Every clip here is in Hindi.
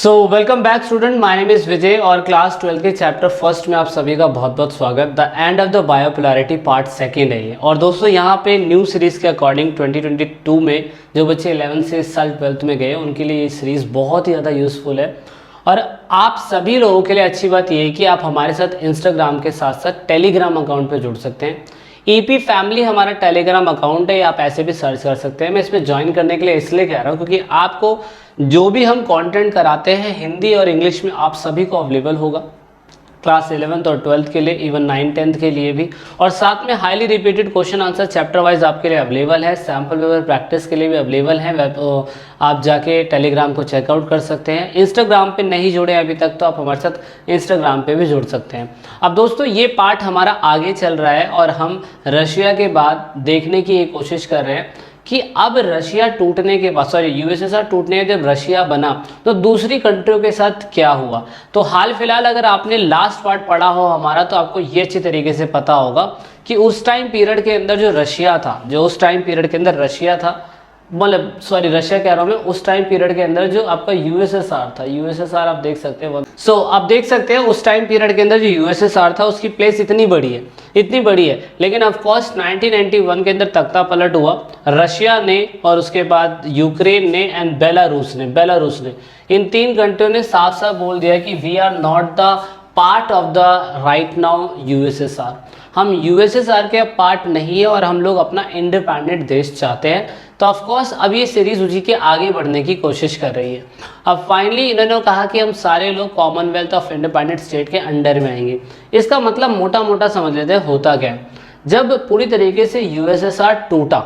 Welcome back student, my name is Vijay और क्लास 12 के चैप्टर फर्स्ट में आप सभी का बहुत बहुत स्वागत। The end of the bipolarity part second है ये। और दोस्तों यहाँ पे न्यू सीरीज़ के अकॉर्डिंग 2022 में जो बच्चे 11 से इस साल 12th में गए उनके लिए ये सीरीज़ बहुत ही ज़्यादा यूज़फुल है। और आप सभी लोगों के लिए अच्छी बात ये है कि आप हमारे साथ इंस्टाग्राम के साथ साथ टेलीग्राम अकाउंट पर जुड़ सकते हैं। ईपी फैमिली हमारा टेलीग्राम अकाउंट है, आप ऐसे भी सर्च कर सकते हैं। मैं इसमें ज्वाइन करने के लिए इसलिए कह रहा हूँ क्योंकि आपको जो भी हम कंटेंट कराते हैं हिंदी और इंग्लिश में आप सभी को अवेलेबल होगा, क्लास 11th और 12th के लिए, इवन 9-10th के लिए भी। और साथ में highly repeated question answer chapter wise आपके लिए अवेलेबल है, सैम्पल पेपर प्रैक्टिस के लिए भी अवेलेबल है। आप जाके टेलीग्राम को चेकआउट कर सकते हैं। इंस्टाग्राम पे नहीं जुड़े अभी तक तो आप हमारे साथ इंस्टाग्राम पे भी जुड़ सकते हैं। अब दोस्तों ये पार्ट हमारा आगे चल रहा है और हम रशिया के बाद देखने की ये कोशिश कर रहे हैं कि अब रशिया टूटने के बाद, सॉरी यूएसएसआर टूटने के जब रशिया बना तो दूसरी कंट्रियों के साथ क्या हुआ। तो हाल फिलहाल अगर आपने लास्ट पार्ट पढ़ा हो हमारा तो आपको ये अच्छी तरीके से पता होगा कि उस टाइम पीरियड के अंदर जो रशिया था, मतलब सॉरी रशिया कह रहा हूँ मैं, उस टाइम पीरियड के अंदर जो आपका यूएसएसआर था, यूएसएसआर आप देख सकते हैं। आप देख सकते हैं उस टाइम पीरियड के अंदर जो यूएसएसआर था उसकी प्लेस इतनी बड़ी है। लेकिन ऑफ कोर्स 1991 के अंदर तख्ता पलट हुआ, रशिया ने और उसके बाद यूक्रेन ने एंड बेलारूस ने इन तीन कंट्रियों ने साफ साफ बोल दिया कि we are not the part of the right now USSR. हम यूएसएसआर के पार्ट नहीं है और हम लोग अपना इंडिपेंडेंट देश चाहते हैं। तो ऑफ कोर्स अब ये सीरीज उसी के आगे बढ़ने की कोशिश कर रही है। अब फाइनली इन्होंने कहा कि हम सारे लोग कॉमनवेल्थ ऑफ इंडिपेंडेंट स्टेट के अंडर में आएंगे। इसका मतलब मोटा मोटा समझ लेते हैं होता क्या है। जब पूरी तरीके से यूएसएसआर टूटा,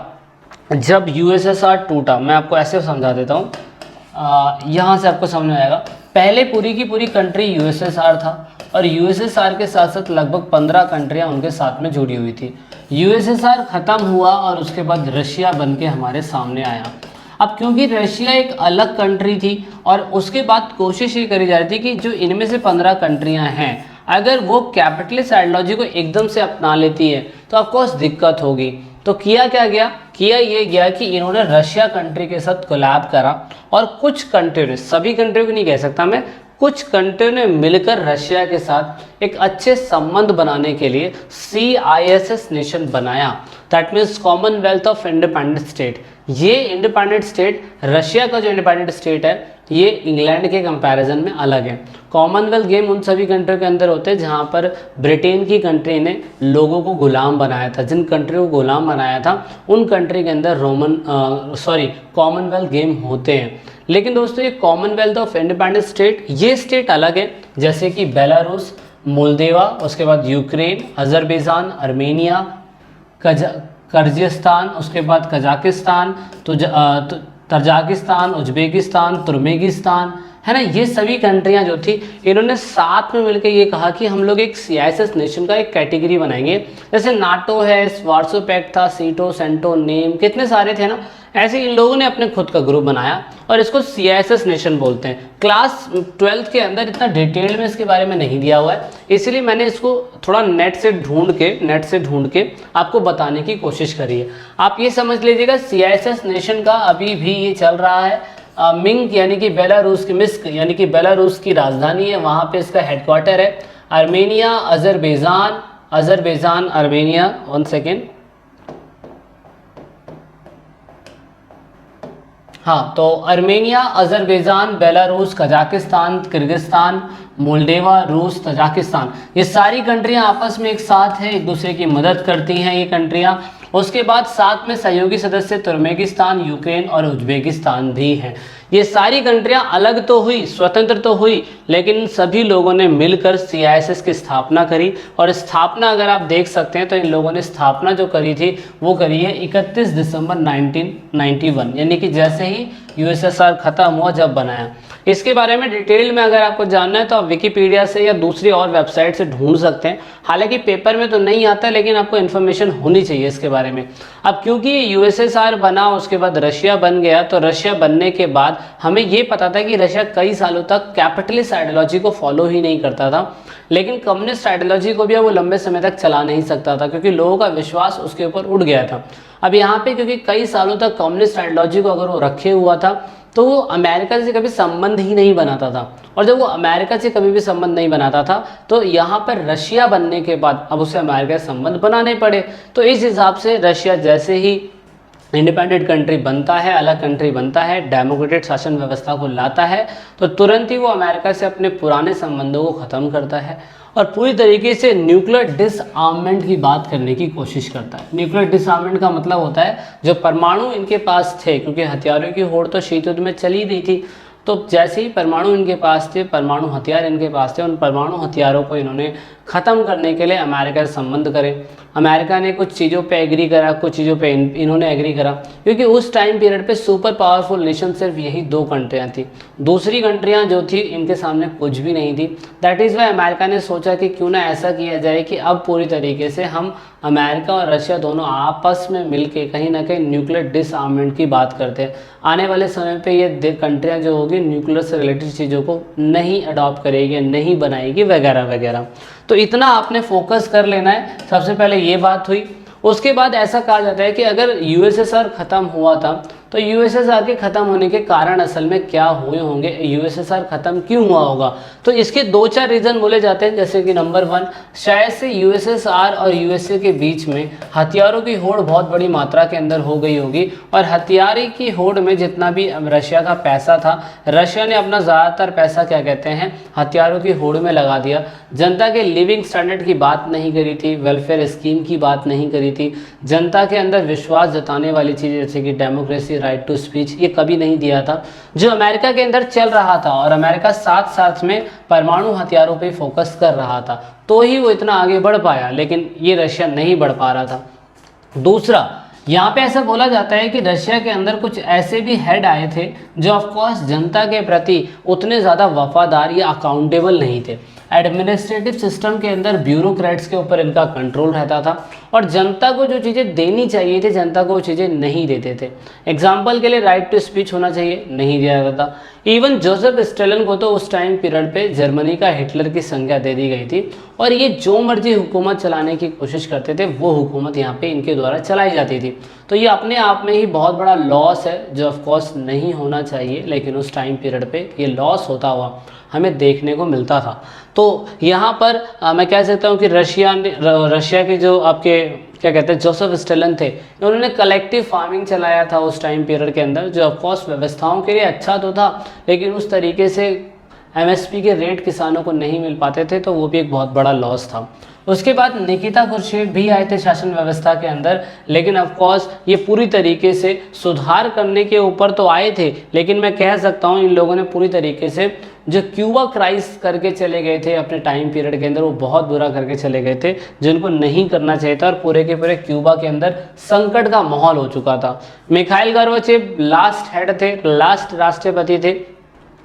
मैं आपको ऐसे समझा देता हूँ, यहाँ से आपको समझ में आएगा। पहले पूरी की पूरी कंट्री यूएसएसआर था और यूएसएसआर के साथ साथ लगभग 15 कंट्रियाँ उनके साथ में जुड़ी हुई थी। यूएसएसआर ख़त्म हुआ और उसके बाद रशिया बन के हमारे सामने आया। अब क्योंकि रशिया एक अलग कंट्री थी और उसके बाद कोशिश ये करी जा रही थी कि जो इनमें से 15 कंट्रियाँ हैं अगर वो कैपिटलिस्ट आइडियोलॉजी को एकदम से अपना लेती है तो ऑफकोर्स दिक्कत होगी। तो किया ये गया कि इन्होंने रशिया कंट्री के साथ कोलैब करा और कुछ कंट्रियों ने, सभी कंट्रियों को नहीं कह सकता मैं, कुछ कंट्रियों ने मिलकर रशिया के साथ एक अच्छे संबंध बनाने के लिए CISS नेशन बनाया, that means Commonwealth of independent state. ये इंडिपेंडेंट स्टेट, रशिया का जो इंडिपेंडेंट स्टेट है ये इंग्लैंड के कंपैरिजन में अलग है। कॉमनवेल्थ गेम उन सभी कंट्रियों के अंदर होते हैं जहाँ पर ब्रिटेन की कंट्री ने लोगों को गुलाम बनाया था। जिन कंट्रियों को गुलाम बनाया था उन कंट्री के अंदर कॉमनवेल्थ गेम होते हैं। लेकिन दोस्तों ये कॉमनवेल्थ ऑफ इंडिपेंडेंट स्टेट, ये स्टेट अलग है, जैसे कि बेलारूस, मोल्दोवा, उसके बाद यूक्रेन, अजरबैजान, आर्मेनिया, किर्गिस्तान, उसके बाद कजाकिस्तान, तजाकिस्तान, उज्बेकिस्तान, तुर्कमेनिस्तान, है ना। ये सभी कंट्रियां जो थी इन्होंने साथ में मिलकर ये कहा कि हम लोग एक CISS नेशन का एक कैटेगरी बनाएंगे। जैसे नाटो है, वार्सो पैक्ट था, सीटो, सेंटो, नेम, कितने सारे थे ना, ऐसे इन लोगों ने अपने खुद का ग्रुप बनाया और इसको CISS नेशन बोलते हैं। क्लास 12th के अंदर इतना डिटेल में इसके बारे में नहीं दिया हुआ है, इसलिए मैंने इसको थोड़ा नेट से ढूंढ के आपको बताने की कोशिश करी है। आप ये समझ लीजिएगा CISS नेशन का अभी भी ये चल रहा है। मिंस्क यानी कि बेलारूस की राजधानी है, वहाँ पे इसका हेडक्वार्टर है। Armenia, Azerbaijan, Armenia, one second, हाँ, तो Armenia, Azerbaijan, Belarus, Kazakhstan, Kyrgyzstan, Moldova, रूस, तजाकिस्तान, ये सारी कंट्रियां आपस में एक साथ हैं, एक दूसरे की मदद करती हैं ये कंट्रियां। उसके बाद साथ में सहयोगी सदस्य तुर्कमेनिस्तान, यूक्रेन और उज्बेकिस्तान भी हैं। ये सारी कंट्रियां अलग तो हुई, स्वतंत्र तो हुई, लेकिन सभी लोगों ने मिलकर CISS की स्थापना करी। और स्थापना अगर आप देख सकते हैं तो इन लोगों ने स्थापना जो करी थी वो करी है 31 दिसंबर 1991, यानी कि जैसे ही USSR खत्म हुआ जब बनाया। इसके बारे में डिटेल में अगर आपको जानना है तो आप विकिपीडिया से या दूसरी और वेबसाइट से ढूंढ सकते हैं। हालांकि पेपर में तो नहीं आता, लेकिन आपको इन्फॉर्मेशन होनी चाहिए इसके बारे में। अब क्योंकि USSR बना, उसके बाद रशिया बन गया, तो रशिया बनने के बाद हमें ये पता था कि रशिया कई सालों तक कैपिटलिस्ट आइडियोलॉजी को फॉलो ही नहीं करता था, लेकिन कम्युनिस्ट आइडियोलॉजी को भी वो लंबे समय तक चला नहीं सकता था क्योंकि लोगों का विश्वास उसके ऊपर उठ गया था। अब यहाँ पे क्योंकि कई सालों तक कम्युनिस्ट आइडियोलॉजी को अगर वो रखे हुआ था तो वो अमेरिका से कभी संबंध ही नहीं बनाता था। और जब वो अमेरिका से कभी भी संबंध नहीं बनाता था तो यहाँ पर रशिया बनने के बाद अब उसे अमेरिका से संबंध बनाने पड़े। तो इस हिसाब से रशिया जैसे ही इंडिपेंडेंट कंट्री बनता है, अलग कंट्री बनता है, डेमोक्रेटिक शासन व्यवस्था को लाता है, तो तुरंत ही वो अमेरिका से अपने पुराने संबंधों को ख़त्म करता है और पूरी तरीके से न्यूक्लियर डिसआर्ममेंट की बात करने की कोशिश करता है। न्यूक्लियर डिसआर्ममेंट का मतलब होता है जो परमाणु इनके पास थे, क्योंकि हथियारों की होड़ तो शीत युद्ध में चली रही थी, तो जैसे ही परमाणु इनके पास थे, परमाणु हथियार इनके पास थे, उन परमाणु हथियारों को इन्होंने ख़त्म करने के लिए अमेरिका से संबंध करे। अमेरिका ने कुछ चीज़ों पे एग्री करा, कुछ चीज़ों पे इन्होंने एग्री करा, क्योंकि उस टाइम पीरियड पे सुपर पावरफुल नेशन सिर्फ यही 2 कंट्रियाँ थी। दूसरी कंट्रियाँ जो थी इनके सामने कुछ भी नहीं थी। दैट इज़ वाई अमेरिका ने सोचा कि क्यों ना ऐसा किया जाए कि अब पूरी तरीके से हम अमेरिका और रशिया दोनों आपस में मिलके कहीं ना कहीं न्यूक्लियर डिसआर्ममेंट की बात करते हैं। आने वाले समय पे ये कंट्रियाँ जो होगी न्यूक्लियर से रिलेटेड चीज़ों को नहीं अडॉप्ट करेगी, नहीं बनाएगी वगैरह वगैरह। तो इतना आपने फोकस कर लेना है। सबसे पहले ये बात हुई। उसके बाद ऐसा कहा जाता है कि अगर यूएसएसआर ख़त्म हुआ था तो यूएसएसआर के ख़त्म होने के कारण असल में क्या हुए होंगे, यूएसएसआर ख़त्म क्यों हुआ होगा। तो इसके 2-4 रीज़न बोले जाते हैं, जैसे कि नंबर 1, शायद से यूएसएसआर और यूएसए के बीच में हथियारों की होड़ बहुत बड़ी मात्रा के अंदर हो गई होगी और हथियारों की होड़ में जितना भी रशिया का पैसा था, रशिया ने अपना ज़्यादातर पैसा क्या कहते हैं हथियारों की होड़ में लगा दिया। जनता के लिविंग स्टैंडर्ड की बात नहीं करी थी, वेलफेयर स्कीम की बात नहीं करी थी, जनता के अंदर विश्वास जताने वाली चीज़ जैसे कि डेमोक्रेसी, राइट टू स्पीच, ये कभी नहीं दिया था जो अमेरिका के अंदर चल रहा था। और अमेरिका साथ साथ में परमाणु हथियारों पे फोकस कर रहा था, तो ही वो इतना आगे बढ़ पाया, लेकिन ये रशिया नहीं बढ़ पा रहा था। दूसरा, यहाँ पे ऐसा बोला जाता है कि रशिया के अंदर कुछ ऐसे भी हेड आए थे जो ऑफकोर्स जनता के प्रति उतने ज़्यादा वफादार या अकाउंटेबल नहीं थे। एडमिनिस्ट्रेटिव सिस्टम के अंदर ब्यूरोक्रेट्स के ऊपर इनका कंट्रोल रहता था और जनता को जो चीज़ें देनी चाहिए थी जनता को वो चीज़ें नहीं देते थे। एग्जाम्पल के लिए राइट टू स्पीच होना चाहिए, नहीं दिया जाता था। इवन जोसेफ स्टालिन को तो उस टाइम पीरियड पे जर्मनी का हिटलर की संज्ञा दे दी गई थी और ये जो मर्जी हुकूमत चलाने की कोशिश करते थे वो हुकूमत यहाँ पे इनके द्वारा चलाई जाती थी। तो ये अपने आप में ही बहुत बड़ा लॉस है जो ऑफकोर्स नहीं होना चाहिए, लेकिन उस टाइम पीरियड पे ये लॉस होता हुआ हमें देखने को मिलता था। तो यहाँ पर मैं कह सकता हूँ कि रशिया के जो आपके क्या कहते हैं जोसेफ स्टालिन थे, उन्होंने कलेक्टिव फार्मिंग चलाया था उस टाइम पीरियड के अंदर, जो ऑफकोर्स व्यवस्थाओं के लिए अच्छा तो था, लेकिन उस तरीके से एमएसपी के रेट किसानों को नहीं मिल पाते थे, तो वो भी एक बहुत बड़ा लॉस था। उसके बाद निकिता खुर्शीद भी आए थे शासन व्यवस्था के अंदर, लेकिन ऑफकोर्स ये पूरी तरीके से सुधार करने के ऊपर तो आए थे, लेकिन मैं कह सकता हूँ इन लोगों ने पूरी तरीके से जो क्यूबा क्राइस करके चले गए थे अपने टाइम पीरियड के अंदर, वो बहुत बुरा करके चले गए थे जिनको नहीं करना चाहिए था, और पूरे के पूरे क्यूबा के अंदर संकट का माहौल हो चुका था। मिखाइल गोर्बाचेव लास्ट हेड थे, लास्ट राष्ट्रपति थे।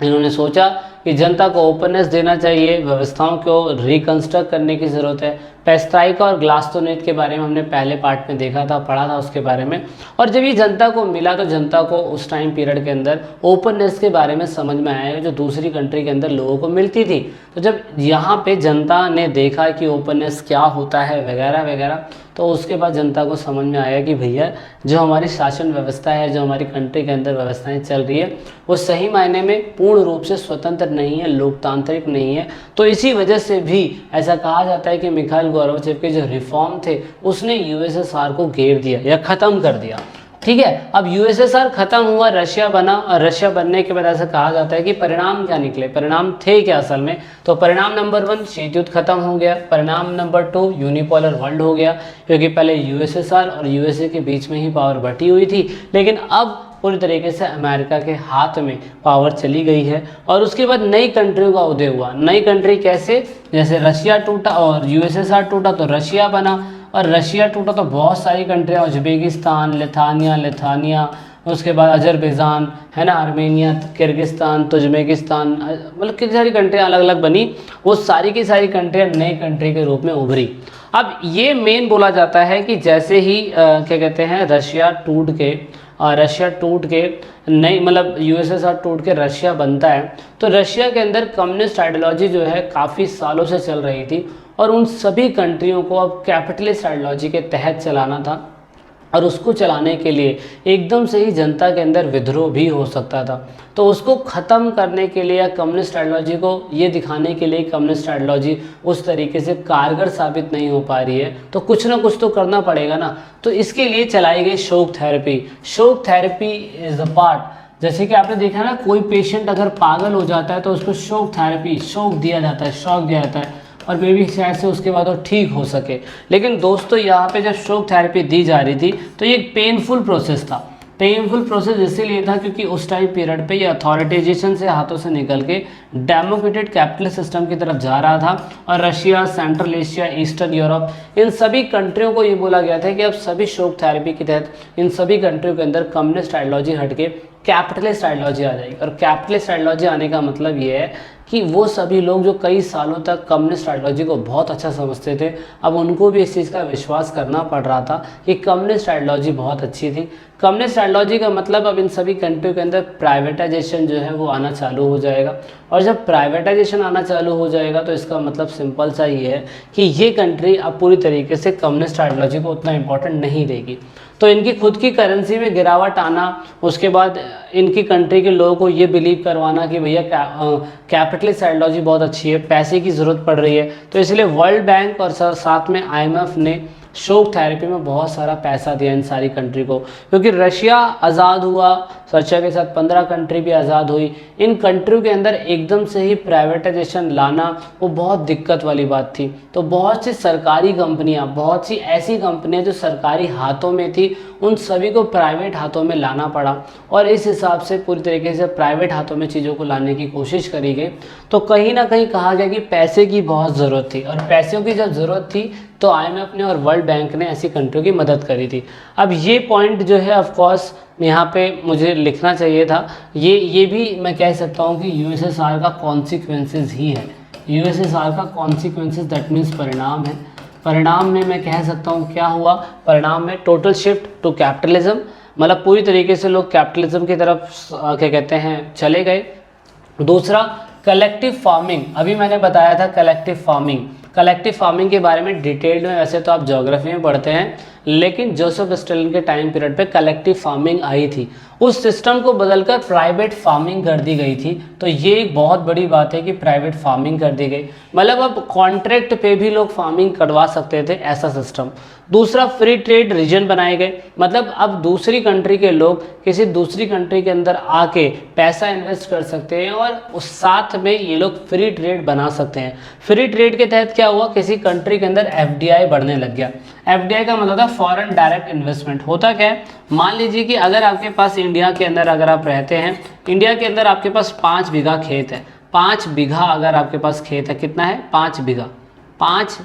इन्होंने सोचा कि जनता को ओपननेस देना चाहिए, व्यवस्थाओं को रिकंस्ट्रक्ट करने की ज़रूरत है। पेस्ट्राइका और ग्लास्तोनेट के बारे में हमने पहले पार्ट में देखा था, पढ़ा था उसके बारे में, और जब ये जनता को मिला तो जनता को उस टाइम पीरियड के अंदर ओपननेस के बारे में समझ में आया जो दूसरी कंट्री के अंदर लोगों को मिलती थी। तो जब यहाँ पे जनता ने देखा कि ओपननेस क्या होता है वगैरह वगैरह, तो उसके बाद जनता को समझ में आया कि भैया जो हमारी शासन व्यवस्था है, जो हमारी कंट्री के अंदर व्यवस्थाएं चल रही है, वो सही मायने में पूर्ण रूप से स्वतंत्र नहीं है, लोकतांत्रिक नहीं है। तो इसी वजह से भी ऐसा कहा जाता है कि मिखाइल गोर्बाचेव के जो रिफॉर्म थे उसने यूएसएसआर को घेर दिया या ख़त्म कर दिया। ठीक है, अब यूएसएसआर खत्म हुआ, रशिया बना, और रशिया बनने के बाद ऐसा कहा जाता है कि परिणाम क्या निकले, परिणाम थे क्या असल में। तो परिणाम नंबर 1 शीत युद्ध खत्म हो गया, परिणाम नंबर 2 यूनिपोलर वर्ल्ड हो गया, क्योंकि पहले यूएसएसआर और यूएसए के बीच में ही पावर बटी हुई थी, लेकिन अब पूरी तरीके से अमेरिका के हाथ में पावर चली गई है। और उसके बाद नई कंट्रियों का उदय हुआ। नई कंट्री कैसे, जैसे रशिया टूटा और यूएसएसआर टूटा तो रशिया बना, और रशिया टूटा तो बहुत सारी कंट्रियाँ, उज्बेकिस्तान, लिथानिया, उसके बाद अजरबैजान है ना, आर्मेनिया, किर्गिस्तान, तुर्कमेनिस्तान, मतलब कितनी सारी कंट्रियाँ अलग अलग बनी। वो सारी की सारी कंट्रियाँ नई कंट्री के रूप में उभरी। अब ये मेन बोला जाता है कि जैसे ही क्या कहते हैं रशिया टूट के नई मतलब यूएसएसआर टूट के रशिया बनता है, तो रशिया के अंदर कम्युनिस्ट आइडियोलॉजी जो है काफ़ी सालों से चल रही थी, और उन सभी कंट्रियों को अब कैपिटलिस्ट आइडियोलॉजी के तहत चलाना था। और उसको चलाने के लिए एकदम से ही जनता के अंदर विद्रोह भी हो सकता था। तो उसको ख़त्म करने के लिए या कम्युनिस्ट आइडियोलॉजी को ये दिखाने के लिए कम्युनिस्ट आइडियोलॉजी उस तरीके से कारगर साबित नहीं हो पा रही है, तो कुछ ना कुछ तो करना पड़ेगा ना। तो इसके लिए चलाई गई शोक थेरेपी। शोक थेरेपी इज़ अ पार्ट, जैसे कि आपने देखा ना, कोई पेशेंट अगर पागल हो जाता है तो उसको शोक थेरेपी, शोक दिया जाता है, शॉक दिया जाता है, और मे बी शायद से उसके बाद वो ठीक हो सके। लेकिन दोस्तों यहाँ पे जब शॉक थेरेपी दी जा रही थी तो ये एक पेनफुल प्रोसेस था। पेनफुल प्रोसेस इसीलिए था क्योंकि उस टाइम पीरियड पे ये अथॉरिटाइजेशन से हाथों से निकल के डेमोक्रेटेड कैपिटलिस्ट सिस्टम की तरफ जा रहा था, और Russia, central Asia, eastern Europe, इन सभी कंट्रियों को ये बोला गया था कि अब सभी शॉक थेरेपी के तहत इन सभी कंट्रियों के अंदर कम्युनिस्ट आइडियोलॉजी हटके कैपिटलिस्ट आइडियोलॉजी आ जाएगी। और कैपिटलिस्ट आइडियोलॉजी आने का मतलब ये है कि वो सभी लोग जो कई सालों तक कम्युनिस्ट आइडियोलॉजी को बहुत अच्छा समझते थे, अब उनको भी इस चीज़ का विश्वास करना पड़ रहा था कि कम्युनिस्ट आइडियोलॉजी बहुत अच्छी थी। कम्युनिस्ट आइडियोलॉजी का मतलब अब इन सभी कंट्रियों के अंदर प्राइवेटाइजेशन जो है वो आना चालू हो जाएगा, और जब प्राइवेटाइजेशन आना चालू हो जाएगा तो इसका मतलब सिंपल सा ये है कि ये कंट्री अब पूरी तरीके से कम्युनिस्ट आइडियोलॉजी को उतना इंपॉर्टेंट नहीं देगी। तो इनकी खुद की करेंसी में गिरावट आना, उसके बाद इनकी कंट्री के लोगों को ये बिलीव करवाना कि भैया कैपिटलिस्ट आइडियोलॉजी बहुत अच्छी है, पैसे की ज़रूरत पड़ रही है, तो इसलिए वर्ल्ड बैंक और साथ में IMF ने शोक थेरेपी में बहुत सारा पैसा दिया इन सारी कंट्री को। क्योंकि रशिया आज़ाद हुआ, रशिया के साथ 15 कंट्री भी आज़ाद हुई, इन कंट्रियों के अंदर एकदम से ही प्राइवेटाइजेशन लाना वो बहुत दिक्कत वाली बात थी। तो बहुत सी सरकारी कंपनियां, बहुत सी ऐसी कंपनियां जो सरकारी हाथों में थी, उन सभी को प्राइवेट हाथों में लाना पड़ा, और इस हिसाब से पूरी तरीके से प्राइवेट हाथों में चीज़ों को लाने की कोशिश करी गई। तो कहीं ना कहीं कहा गया कि पैसे की बहुत ज़रूरत थी, और पैसों की जब ज़रूरत थी तो IMF ने और वर्ल्ड बैंक ने ऐसी कंट्रियों की मदद करी थी। अब ये पॉइंट जो है ऑफ कोर्स यहाँ पे मुझे लिखना चाहिए था, ये भी मैं कह सकता हूँ कि USSR का कॉन्सिक्वेंसेस ही है। USSR का कॉन्सिक्वेंसेस दैट मीन्स परिणाम है। परिणाम में मैं कह सकता हूँ क्या हुआ, परिणाम में टोटल शिफ्ट टू कैपिटलिज्म, मतलब पूरी तरीके से लोग कैपिटलिज्म की तरफ क्या कहते हैं चले गए। दूसरा कलेक्टिव फार्मिंग, अभी मैंने बताया था कलेक्टिव फार्मिंग। कलेक्टिव फार्मिंग के बारे में डिटेल में वैसे तो आप ज्योग्राफी में पढ़ते हैं, लेकिन जोसेफ स्टालिन के टाइम पीरियड पे कलेक्टिव फार्मिंग आई थी, उस सिस्टम को बदलकर प्राइवेट फार्मिंग कर दी गई थी। तो ये एक बहुत बड़ी बात है कि प्राइवेट फार्मिंग कर दी गई, मतलब अब कॉन्ट्रैक्ट पे भी लोग फार्मिंग करवा सकते थे, ऐसा सिस्टम। दूसरा फ्री ट्रेड रीजन बनाए गए, मतलब अब दूसरी कंट्री के लोग किसी दूसरी कंट्री के अंदर आके पैसा इन्वेस्ट कर सकते हैं, और उस साथ में ये लोग फ्री ट्रेड बना सकते हैं। फ्री ट्रेड के तहत क्या हुआ, किसी कंट्री के अंदर FDI बढ़ने लग गया। FDI का मतलब था फॉरेन डायरेक्ट इन्वेस्टमेंट। होता क्या है, मान लीजिए कि अगर आपके पास इंडिया के अंदर अगर आप रहते हैं, इंडिया के अंदर आपके पास 5 बीघा खेत है, 5 बीघा अगर आपके पास खेत है, कितना है 5 बीघा, 5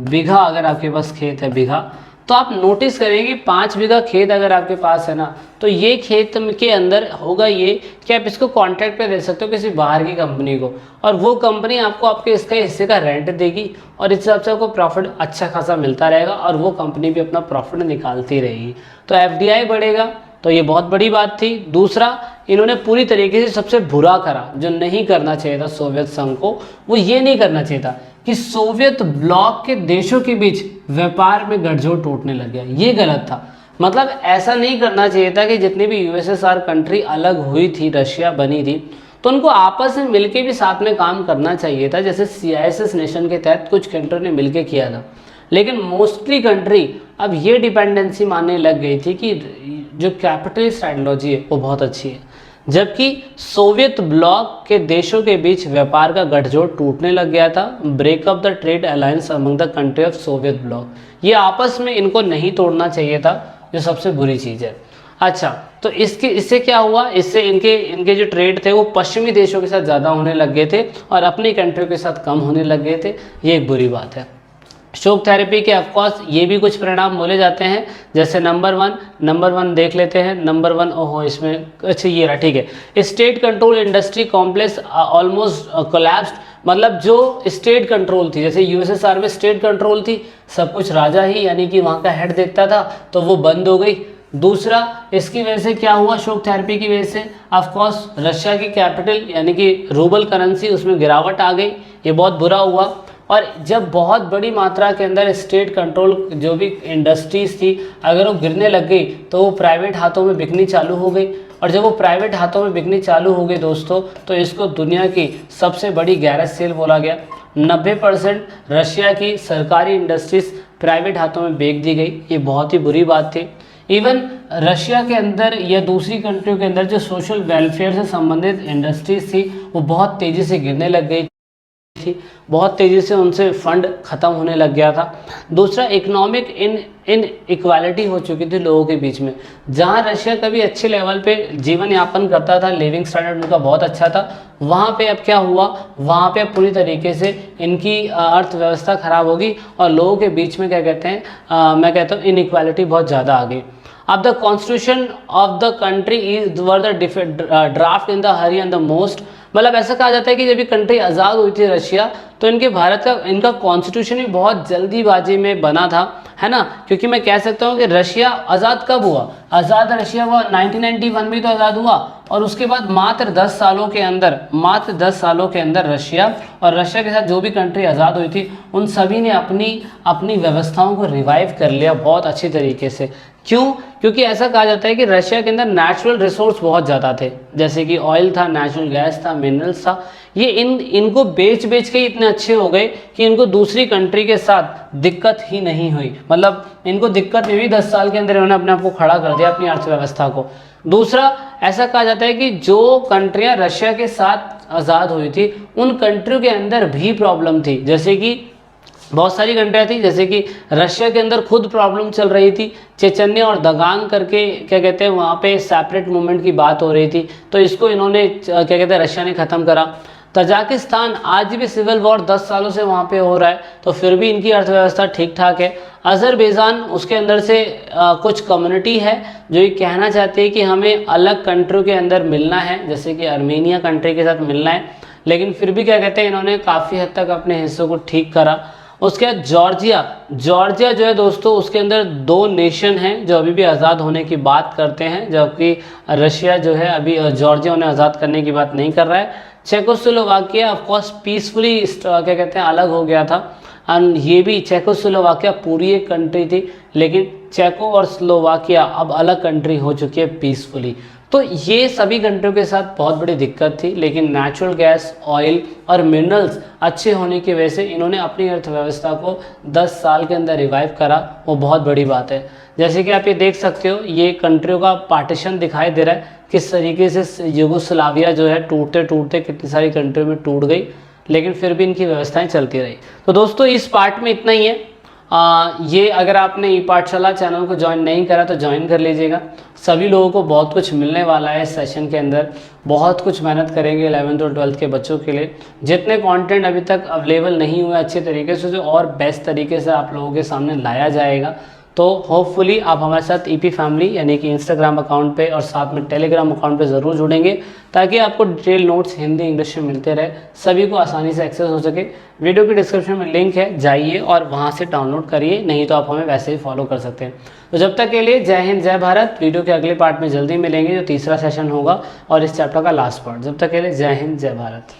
बीघा अगर आपके पास खेत है, बीघा, तो आप नोटिस करेंगे 5 बीघा खेत अगर आपके पास है ना, तो ये खेत के अंदर होगा ये कि आप इसको कॉन्ट्रैक्ट पे दे सकते हो किसी बाहर की कंपनी को, और वो कंपनी आपको आपके इसका हिस्से का रेंट देगी, और इस हिसाब से आपको प्रॉफिट अच्छा खासा मिलता रहेगा, और वो कंपनी भी अपना प्रॉफिट निकालती रहेगी। तो FDI बढ़ेगा, तो ये बहुत बड़ी बात थी। दूसरा, इन्होंने पूरी तरीके से सबसे बुरा करा जो नहीं करना चाहिए था सोवियत संघ को, वो ये नहीं करना चाहिए था कि सोवियत ब्लॉक के देशों के बीच व्यापार में गठजोड़ टूटने लग गया, ये गलत था। मतलब ऐसा नहीं करना चाहिए था कि जितनी भी USSR कंट्री अलग हुई थी, रशिया बनी थी, तो उनको आपस में मिलके भी साथ में काम करना चाहिए था, जैसे CIS नेशन के तहत कुछ कंट्रियों ने मिलके किया था। लेकिन मोस्टली कंट्री अब ये डिपेंडेंसी मानने लग गई थी कि जो कैपिटलिस्ट आइडियोलॉजी है वो बहुत अच्छी है, जबकि सोवियत ब्लॉक के देशों के बीच व्यापार का गठजोड़ टूटने लग गया था। Breakup the trade alliance among the country of Soviet block, ये आपस में इनको नहीं तोड़ना चाहिए था, जो सबसे बुरी चीज़ है। अच्छा, तो इससे क्या हुआ, इससे इनके जो ट्रेड थे वो पश्चिमी देशों के साथ ज़्यादा होने लग गए थे और अपनी कंट्रियों के साथ कम होने लग गए थे, ये एक बुरी बात है। शोक थेरेपी के ऑफकोर्स ये भी कुछ परिणाम बोले जाते हैं, जैसे नंबर वन देख लेते हैं। नंबर 1, ओहो इसमें अच्छा ये रहा, ठीक है। State control industry complex almost collapsed, मतलब जो स्टेट कंट्रोल थी, जैसे USSR में स्टेट कंट्रोल थी, सब कुछ राजा ही यानी कि वहाँ का हेड देखता था, तो वो बंद हो गई। दूसरा, इसकी वजह से क्या हुआ, शोक थेरेपी की वजह से ऑफकोर्स रशिया की कैपिटल यानी कि रूबल करेंसी उसमें गिरावट आ गई, ये बहुत बुरा हुआ। और जब बहुत बड़ी मात्रा के अंदर स्टेट कंट्रोल जो भी इंडस्ट्रीज थी अगर वो गिरने लग गई तो वो प्राइवेट हाथों में बिकनी चालू हो गई, और जब वो प्राइवेट हाथों में बिकनी चालू हो गई दोस्तों तो इसको दुनिया की सबसे बड़ी गैरेज सेल बोला गया। 90% रशिया की सरकारी इंडस्ट्रीज प्राइवेट हाथों में बेच दी गई, ये बहुत ही बुरी बात थी। इवन रशिया के अंदर या दूसरी कंट्रियों के अंदर जो सोशल वेलफेयर से संबंधित इंडस्ट्रीज थी वो बहुत तेज़ी से गिरने लग गई थी, बहुत तेज़ी से उनसे फंड ख़त्म होने लग गया था। दूसरा, इकोनॉमिक इन इक्वालिटी हो चुकी थी लोगों के बीच में। जहां रशिया कभी अच्छे लेवल पे जीवन यापन करता था, लिविंग स्टैंडर्ड उनका बहुत अच्छा था, वहां पे अब क्या हुआ, वहां पे अब पूरी तरीके से इनकी अर्थव्यवस्था खराब होगी और लोगों के बीच में क्या कहते हैं, मैं कहता हूँ इनइक्वालिटी बहुत ज़्यादा आ गई। अब the constitution of the country is were the draft in the Hari and the most, मतलब ऐसा कहा जाता है कि जब ये कंट्री आज़ाद हुई थी रशिया तो इनके भारत का इनका कॉन्स्टिट्यूशन भी बहुत जल्दीबाजी में बना था, है ना। क्योंकि मैं कह सकता हूँ कि रशिया आज़ाद कब हुआ, आज़ाद रशिया हुआ 1991 में तो आज़ाद हुआ, और उसके बाद मात्र 10 सालों के अंदर रशिया और रशिया के साथ जो भी कंट्री आज़ाद हुई थी उन सभी ने अपनी व्यवस्थाओं को रिवाइव कर लिया बहुत अच्छी तरीके से। क्यों? क्योंकि ऐसा कहा जाता है कि रशिया के अंदर नेचुरल रिसोर्स बहुत ज़्यादा थे, जैसे कि ऑयल था, नेचुरल गैस था, मिनरल्स था। ये इनको बेच के इतने अच्छे हो गए कि इनको दूसरी कंट्री के साथ दिक्कत ही नहीं हुई, मतलब इनको दिक्कत नहीं हुई। 10 साल के अंदर इन्होंने अपने आप को खड़ा कर दिया, अपनी अर्थव्यवस्था को। दूसरा, ऐसा कहा जाता है कि जो कंट्रियां रशिया के साथ आज़ाद हुई थी उन कंट्रियों के अंदर भी प्रॉब्लम थी, जैसे कि बहुत सारी कंट्रियाँ थी, जैसे कि रशिया के अंदर खुद प्रॉब्लम चल रही थी, चेचन्या और दगांग करके क्या कहते हैं वहाँ पे सेपरेट मूवमेंट की बात हो रही थी, तो इसको इन्होंने क्या कहते हैं रशिया ने ख़त्म करा। तजाकिस्तान आज भी सिविल वॉर 10 सालों से वहाँ पे हो रहा है तो फिर भी इनकी अर्थव्यवस्था ठीक ठाक है। अज़रबैजान, उसके अंदर से कुछ कम्युनिटी है जो ये कहना चाहती है कि हमें अलग कंट्रियों के अंदर मिलना है, जैसे कि आर्मेनिया कंट्री के साथ मिलना है, लेकिन फिर भी क्या कहते हैं इन्होंने काफ़ी हद तक अपने हिस्सों को ठीक करा। उसके बाद जॉर्जिया जो है दोस्तों, उसके अंदर 2 नेशन हैं जो अभी भी आज़ाद होने की बात करते हैं, जबकि रशिया जो है अभी जॉर्जिया उन्हें आज़ाद करने की बात नहीं कर रहा है। चेकोस्लोवाकिया ऑफ कोर्स पीसफुली क्या कहते हैं अलग हो गया था, और ये भी चेकोस्लोवाकिया पूरी एक कंट्री थी, लेकिन चेको और स्लोवाकिया अब अलग कंट्री हो चुकी है पीसफुली। तो ये सभी कंट्रियों के साथ बहुत बड़ी दिक्कत थी, लेकिन नेचुरल गैस, ऑयल और मिनरल्स अच्छे होने की वजह से इन्होंने अपनी अर्थव्यवस्था को 10 साल के अंदर रिवाइव करा, वो बहुत बड़ी बात है। जैसे कि आप ये देख सकते हो, ये कंट्रियों का पार्टीशन दिखाई दे रहा है, किस तरीके से यूगोस्लाविया जो है टूटते टूटते कितनी सारी कंट्रियों में टूट गई, लेकिन फिर भी इनकी व्यवस्थाएं चलती रही। तो दोस्तों इस पार्ट में इतना ही है। ये अगर आपने ई पाठशाला चैनल को ज्वाइन नहीं करा तो ज्वाइन कर लीजिएगा। सभी लोगों को बहुत कुछ मिलने वाला है इस सेशन के अंदर, बहुत कुछ मेहनत करेंगे 11th और 12th के बच्चों के लिए। जितने कंटेंट अभी तक अवेलेबल नहीं हुए अच्छे तरीके से और बेस्ट तरीके से आप लोगों के सामने लाया जाएगा। तो होपफुली आप हमारे साथ ईपी फैमिली यानी कि इंस्टाग्राम अकाउंट पे और साथ में टेलीग्राम अकाउंट पे ज़रूर जुड़ेंगे, ताकि आपको डिटेल नोट्स हिंदी इंग्लिश में मिलते रहे, सभी को आसानी से एक्सेस हो सके। वीडियो की डिस्क्रिप्शन में लिंक है, जाइए और वहाँ से डाउनलोड करिए, नहीं तो आप हमें वैसे ही फॉलो कर सकते हैं। तो जब तक के लिए जय हिंद जय भारत। वीडियो के अगले पार्ट में जल्दी मिलेंगे जो तीसरा सेशन होगा और इस चैप्टर का लास्ट पार्ट। जब तक के लिए जय हिंद जय भारत।